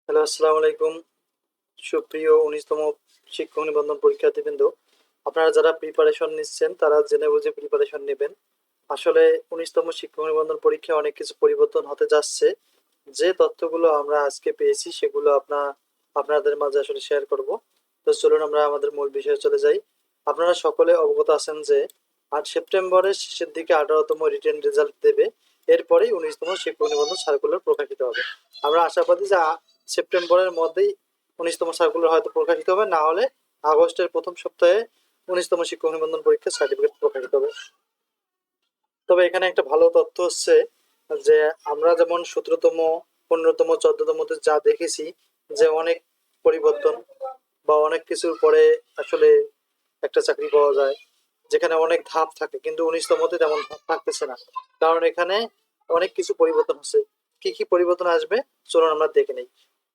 Hello, আসসালামু আলাইকুম। সুপ্রিয় ১৯তম শিক্ষক নিবন্ধন পরীক্ষার্থীবৃন্দ, আপনারা যারা প্রিপারেশন নিচ্ছেন তারা জেনে বুঝে প্রিপারেশন নেবেন। আসলে ১৯তম শিক্ষক নিবন্ধন পরীক্ষায় অনেক কিছু পরিবর্তন হতে যাচ্ছে। যে তথ্যগুলো আমরা আজকে পেয়েছি সেগুলো আপনাদের মাঝে আসলে শেয়ার করব। তো চলুন আমরা আমাদের মূল বিষয়ে চলে যাই। আপনারা সকলে অবগত আছেন যে ৮ সেপ্টেম্বরের শেষের দিকে ১৮তম রিটেন রেজাল্ট দেবে। এরপরেই ১৯তম শিক্ষক নিবন্ধন সার্কুলার প্রকাশিত হবে। আমরা আশাবাদী যে সেপ্টেম্বরের মধ্যেই ১৯তম সার্কুলার হয়তো প্রকাশিত হবে, না হলে আগস্টের প্রথম সপ্তাহে ১৯তম শিক্ষক নিবন্ধন পরীক্ষার সার্টিফিকেট প্রকাশিত হবে। তবে এখানে একটা ভালো তথ্য হচ্ছে যে আমরা যেমন ১৭তম ১৫তম ১৪তমতে যা দেখেছি যে অনেক পরিবর্তন বা অনেক কিছুর পরে আসলে একটা চাকরি পাওয়া যায়, যেখানে অনেক ধাপ থাকে, কিন্তু ১৯তমতে তেমন ধাপ থাকতেছে না। কারণ এখানে অনেক কিছু পরিবর্তন হচ্ছে। কি কি পরিবর্তন আসবে চলুন আমরা দেখে নেই।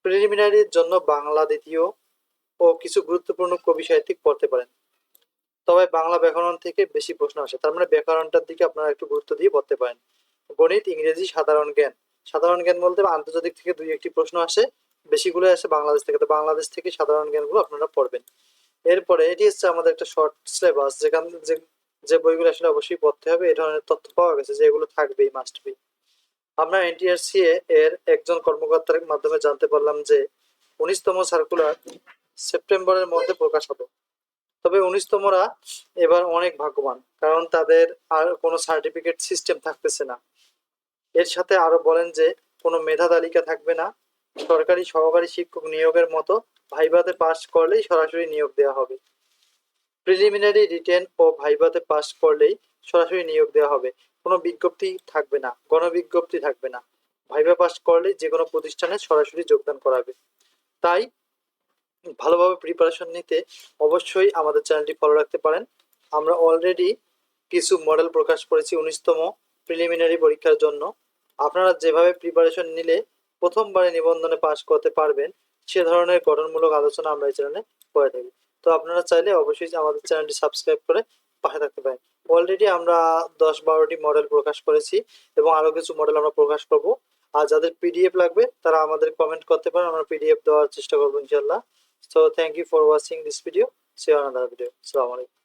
প্রিলিমিনারির জন্য বাংলা দ্বিতীয় ও কিছু গুরুত্বপূর্ণ কবি সাহিত্যিক পড়তে পারেন, তবে বাংলা ব্যাকরণ থেকে বেশি প্রশ্ন আসে, তার মানে ব্যাকরণটার দিকে আপনারা একটু গুরুত্ব দিয়ে পড়তে পারেন। গণিত, ইংরেজি, সাধারণ জ্ঞান। সাধারণ জ্ঞান বলতে আন্তর্জাতিক থেকে দুই একটি প্রশ্ন আসে, বেশিগুলো আসে বাংলাদেশ থেকে, তো বাংলাদেশ থেকে সাধারণ জ্ঞানগুলো আপনারা পড়বেন। এরপরে এটি হচ্ছে আমাদের একটা শর্ট সিলেবাস, যেখান যে যে বইগুলো আসলে অবশ্যই পড়তে হবে, এই ধরনের তথ্য পাওয়া গেছে যে এগুলো থাকবেই, মাস্ট বি। আমরা এনটিআরসিএ এর একজন কর্মকর্তার মাধ্যমে জানতে পারলাম যে ১৯তম সার্কুলার সেপ্টেম্বরের মধ্যে প্রকাশ হবে। তবে ১৯তমরা এবার অনেক ভাগ্যবান, কারণ তাদের আর কোনো সার্টিফিকেট সিস্টেম থাকতেছে না। এর সাথে আরো বলেন যে কোনো মেধা তালিকা থাকবে না। সরকারি সহকারী শিক্ষক নিয়োগের মতো ভাইভাতে পাস করলেই সরাসরি নিয়োগ দেওয়া হবে। প্রিলিমিনারি, রিটেন ও ভাইভাতে পাস করলেই সরাসরি নিয়োগ দেওয়া হবে। কোনো বিজ্ঞপ্তি থাকবে না, গণবিজ্ঞপ্তি থাকবে না। ভাইভা পাস করলেই যে কোনো প্রতিষ্ঠানে সরাসরি যোগদান করাবে। তাই ভালোভাবে প্রিপারেশন নিতে অবশ্যই আমাদের চ্যানেলটি ফলো রাখতে পারেন। আমরা অলরেডি কিছু মডেল প্রকাশ করেছি ১৯তম প্রিলিমিনারি পরীক্ষার জন্য। আপনারা যেভাবে প্রিপারেশন নিলে প্রথমবারে নিবন্ধনে পাস করতে পারবেন, সে ধরনের গঠনমূলক আলোচনা আমরা এই চ্যানেলে করে থাকি। তো আপনারা চাইলে অবশ্যই আমাদের চ্যানেলটি সাবস্ক্রাইব করে পাশে থাকতে পারেন। অলরেডি আমরা ১০-১২টি মডেল প্রকাশ করেছি এবং আরও কিছু মডেল আমরা প্রকাশ করব। আর যাদের পিডিএফ লাগবে তারা আমাদের কমেন্ট করতে পারেন, আমরা পিডিএফ দেওয়ার চেষ্টা করবো ইনশাল্লাহ। So thank you for watching this video. See you on another video. Assalamu alaikum.